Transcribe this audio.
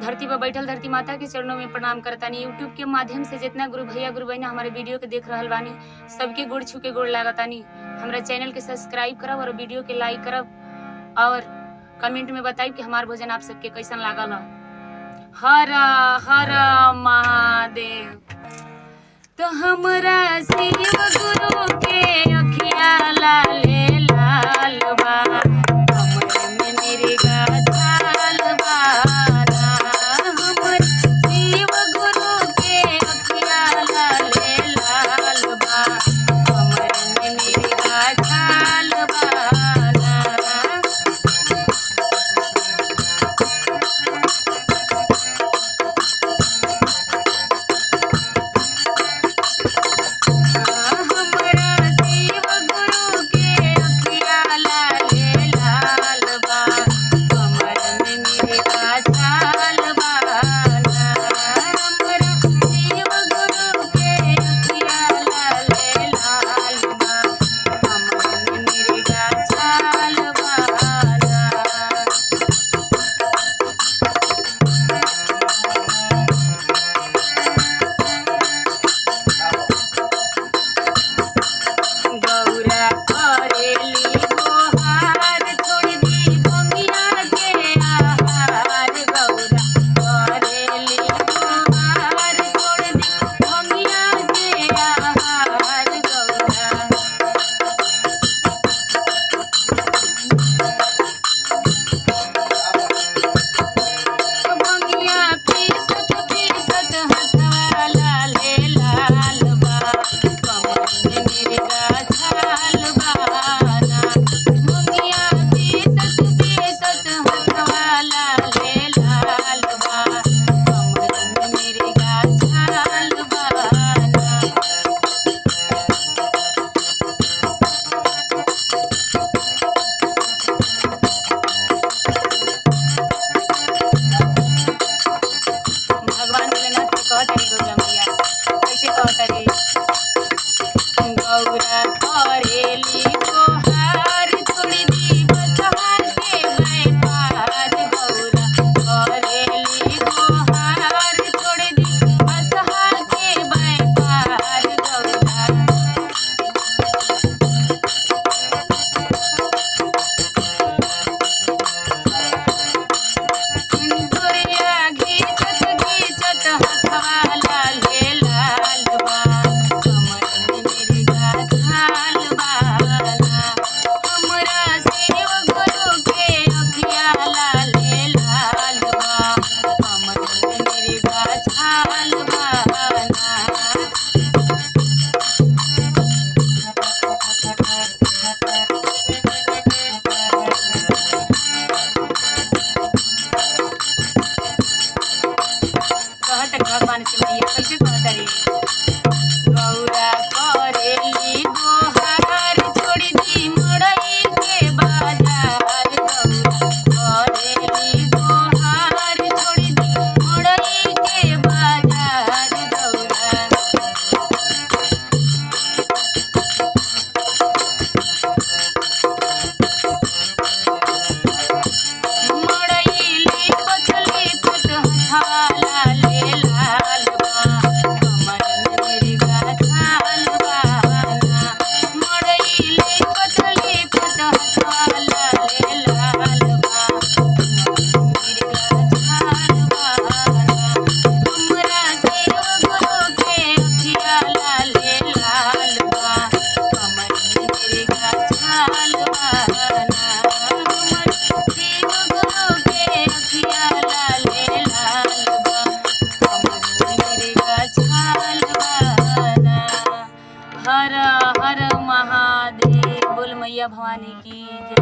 धरती पर बैठल धरती माता के चरणों में प्रणाम करतानी। यूट्यूब के माध्यम से जितना गुरु भैया गुरु बहना हमारे वीडियो के देख रहल बानी, सबके गोड़ छू के गोड़ लागतानी। हमारा चैनल के सब्सक्राइब करब और वीडियो के लाइक करब और कमेंट में बताइब कि हमार भोजन आप सबके कैसन लागल है। हर हर महादेव। तो हमरा शिव गुरु के अखिया लाले लाल बा, कमर में मेरे गाछाल बा। हमर शिव गुरु के अखिया लाले लाल बा, कमर में मेरे गाछाल बा। गौरा करेली गोहार छोड़ी दी बसहा के व्यापार। गौरा करेली गोहार छोड़ी दी बसहा के व्यापार। गौरा डोरिया घीचत घीचत हथवा लाले लाल बा, हमरा शिव गुरु के अखिया लाले लाल बा, कमर में मेरे गाछाल बाना। कहत भगवान से मैया कैसे कहता रे। गौरा करेली गोहार छोड़ी दी मड़ई के बाजार। गौरा करेली गोहार छोड़ी दी मड़ई के बाजार। गौरा मड़ई लिपत लिपत हथवा लाले लाल बा, कमर में मेरी गाछाल बाना। मड़ई लिपत लिपत हथवा लाले लाल बा, कमर में मेरी गाछाल बाना। हमरा शिव गुरु के अखिया लाले लाल बा, कमर में मेरी गाछाल बाना। हमर शिव गुरु के अखिया लाले लाल बा, कमर में मेरे गाछाल बाना। हर हर महादेव। बोल मैया भवानी की जय।